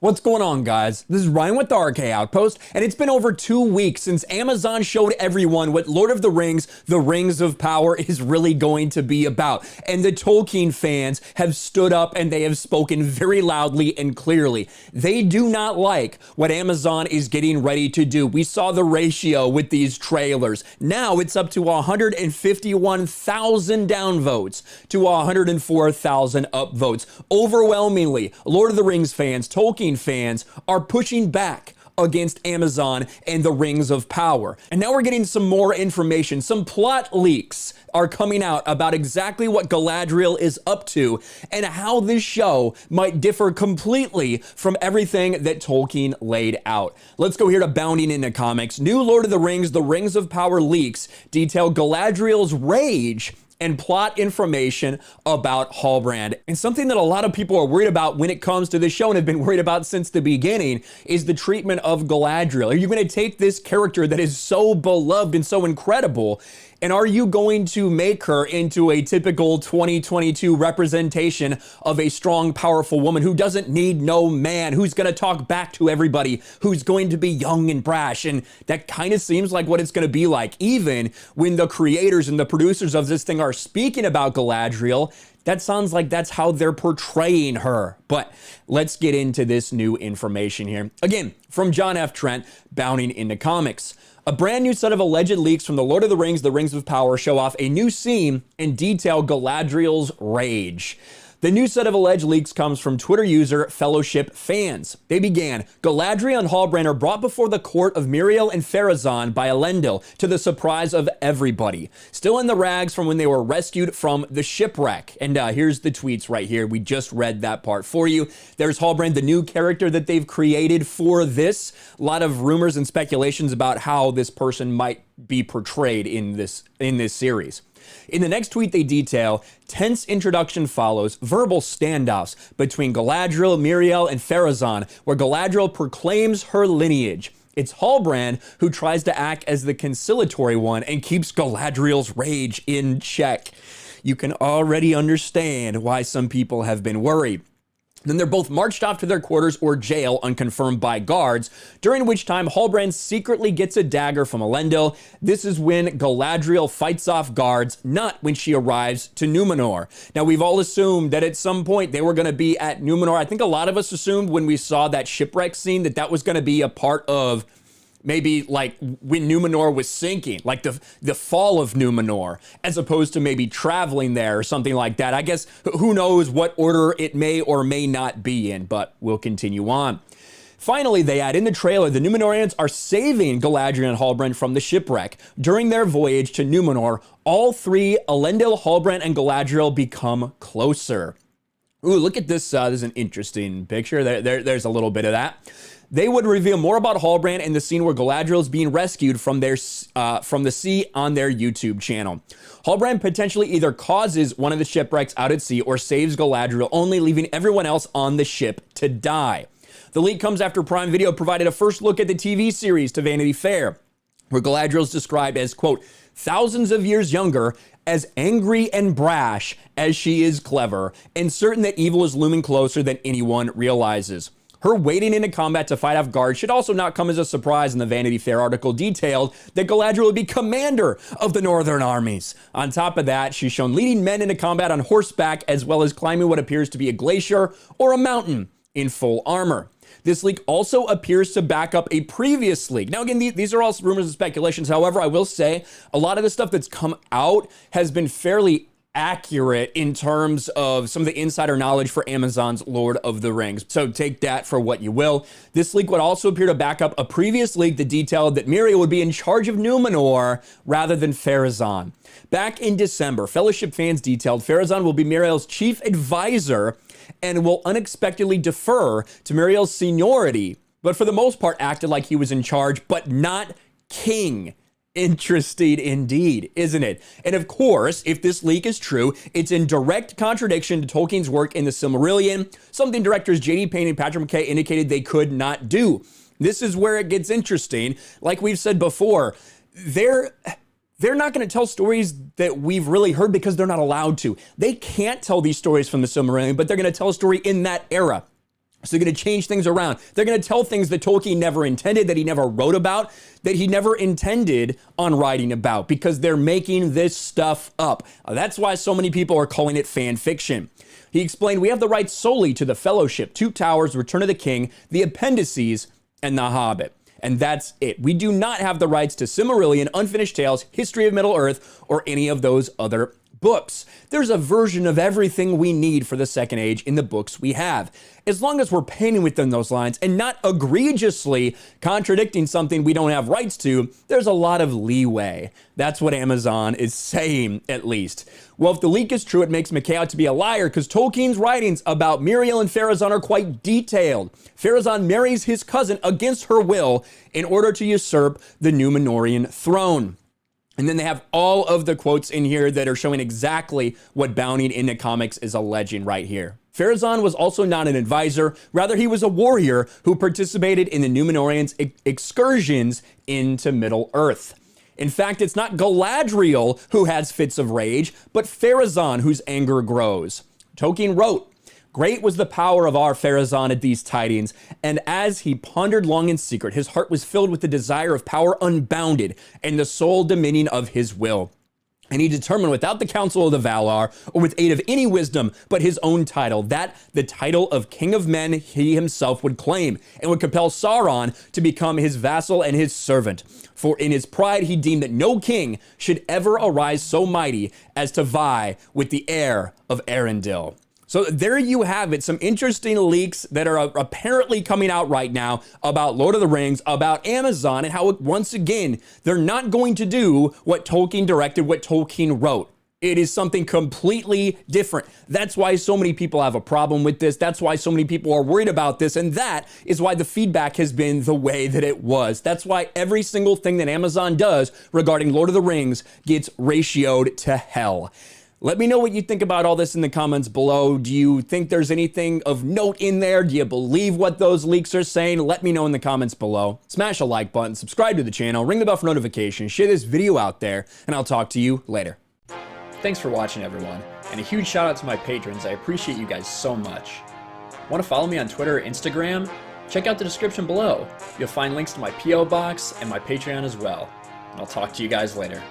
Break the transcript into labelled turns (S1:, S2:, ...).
S1: What's going on, guys? This is Ryan with the RK Outpost, and it's been over 2 weeks since Amazon showed everyone what Lord of the Rings of Power is really going to be about. And the Tolkien fans have stood up and they have spoken very loudly and clearly. They do not like what Amazon is getting ready to do. We saw the ratio with these trailers. Now it's up to 151,000 downvotes to 104,000 upvotes. Overwhelmingly, Lord of the Rings fans, Tolkien fans are pushing back against Amazon and the Rings of Power. And now we're getting some more information. Some plot leaks are coming out about exactly what Galadriel is up to and how this show might differ completely from everything that Tolkien laid out. Let's go here to Bounding into Comics. New Lord of the Rings of Power leaks detail Galadriel's rage and plot information about Halbrand. And something that a lot of people are worried about when it comes to this show and have been worried about since the beginning is the treatment of Galadriel. Are you going to take this character that is so beloved and so incredible, and are you going to make her into a typical 2022 representation of a strong, powerful woman who doesn't need no man, who's going to talk back to everybody, who's going to be young and brash? And that kind of seems like what it's going to be like. Even when the creators and the producers of this thing are speaking about Galadriel, that sounds like that's how they're portraying her. But let's get into this new information here. Again, from John F. Trent, Bounding into Comics. A brand new set of alleged leaks from the Lord of the Rings of Power show off a new scene and detail Galadriel's rage. The new set of alleged leaks comes from Twitter user Fellowship Fans. They began, Galadriel and Halbrand are brought before the court of Miriel and Pharazôn by Elendil, to the surprise of everybody. Still in the rags from when they were rescued from the shipwreck. And here's the tweets right here. We just read that part for you. There's Halbrand, the new character that they've created for this. A lot of rumors and speculations about how this person might be portrayed in this series. In the next tweet, they detail, tense introduction follows, verbal standoffs between Galadriel, Miriel, and Pharazôn, where Galadriel proclaims her lineage. It's Halbrand who tries to act as the conciliatory one and keeps Galadriel's rage in check. You can already understand why some people have been worried. Then they're both marched off to their quarters or jail, unconfirmed by guards, during which time Halbrand secretly gets a dagger from Elendil. This is when Galadriel fights off guards, not when she arrives to Numenor. Now, we've all assumed that at some point they were going to be at Numenor. I think a lot of us assumed when we saw that shipwreck scene that that was going to be a part of maybe like when Numenor was sinking, like the fall of Numenor, as opposed to maybe traveling there or something like that. I guess who knows what order it may or may not be in, but we'll continue on. Finally, they add in the trailer, the Numenorians are saving Galadriel and Halbrand from the shipwreck. During their voyage to Numenor, all three, Elendil, Halbrand, and Galadriel, become closer. Ooh, look at this. This is an interesting picture. There's a little bit of that. They would reveal more about Halbrand in the scene where Galadriel is being rescued from the sea on their YouTube channel. Halbrand potentially either causes one of the shipwrecks out at sea or saves Galadriel, only leaving everyone else on the ship to die. The leak comes after Prime Video provided a first look at the TV series to Vanity Fair, where Galadriel is described as, quote, thousands of years younger, as angry and brash as she is clever, and certain that evil is looming closer than anyone realizes. Her wading into combat to fight off guards should also not come as a surprise, in the Vanity Fair article detailed that Galadriel will be commander of the Northern armies. On top of that, she's shown leading men into combat on horseback, as well as climbing what appears to be a glacier or a mountain in full armor. This leak also appears to back up a previous leak. Now, again, these are all rumors and speculations. However, I will say a lot of the stuff that's come out has been fairly accurate in terms of some of the insider knowledge for Amazon's Lord of the Rings. So take that for what you will. This leak would also appear to back up a previous leak that detailed that Miriel would be in charge of Numenor rather than Pharazôn. Back in December, Fellowship Fans detailed Pharazôn will be Miriel's chief advisor and will unexpectedly defer to Miriel's seniority, but for the most part acted like he was in charge, but not king. Interesting indeed, isn't it? And of course, if this leak is true, it's in direct contradiction to Tolkien's work in the Silmarillion, something directors J.D. Payne and Patrick McKay indicated they could not do. This is where it gets interesting. Like we've said before, they're not going to tell stories that we've really heard because they're not allowed to. They can't tell these stories from the Silmarillion, but they're going to tell a story in that era. So they're going to change things around. They're going to tell things that Tolkien never intended, that he never wrote about, that he never intended on writing about, because they're making this stuff up. That's why so many people are calling it fan fiction. He explained, we have the rights solely to the Fellowship, Two Towers, Return of the King, the Appendices, and The Hobbit. And that's it. We do not have the rights to Silmarillion, Unfinished Tales, History of Middle-earth, or any of those other books. There's a version of everything we need for the Second Age in the books we have. As long as we're painting within those lines and not egregiously contradicting something we don't have rights to, there's a lot of leeway. That's what Amazon is saying, at least. Well, if the leak is true, it makes McKay out to be a liar, because Tolkien's writings about Miriel and Pharazôn are quite detailed. Pharazôn marries his cousin against her will in order to usurp the Númenórean throne. And then they have all of the quotes in here that are showing exactly what Bounding Into Comics is alleging right here. Pharazôn was also not an advisor. Rather, he was a warrior who participated in the Númenóreans' excursions into Middle-earth. In fact, it's not Galadriel who has fits of rage, but Pharazôn whose anger grows. Tolkien wrote, "Great was the power of our Pharazôn at these tidings, and as he pondered long in secret, his heart was filled with the desire of power unbounded and the sole dominion of his will. And he determined without the counsel of the Valar, or with aid of any wisdom but his own title, that the title of King of Men he himself would claim, and would compel Sauron to become his vassal and his servant. For in his pride he deemed that no king should ever arise so mighty as to vie with the heir of Arendelle." So there you have it, some interesting leaks that are apparently coming out right now about Lord of the Rings, about Amazon, and how, once again, they're not going to do what Tolkien directed, what Tolkien wrote. It is something completely different. That's why so many people have a problem with this. That's why so many people are worried about this. And that is why the feedback has been the way that it was. That's why every single thing that Amazon does regarding Lord of the Rings gets ratioed to hell. Let me know what you think about all this in the comments below. Do you think there's anything of note in there? Do you believe what those leaks are saying? Let me know in the comments below. Smash a like button, subscribe to the channel, ring the bell for notifications, share this video out there, and I'll talk to you later. Thanks for watching, everyone, and a huge shout out to my patrons. I appreciate you guys so much. Want to follow me on Twitter or Instagram? Check out the description below. You'll find links to my P.O. box and my Patreon as well. And I'll talk to you guys later.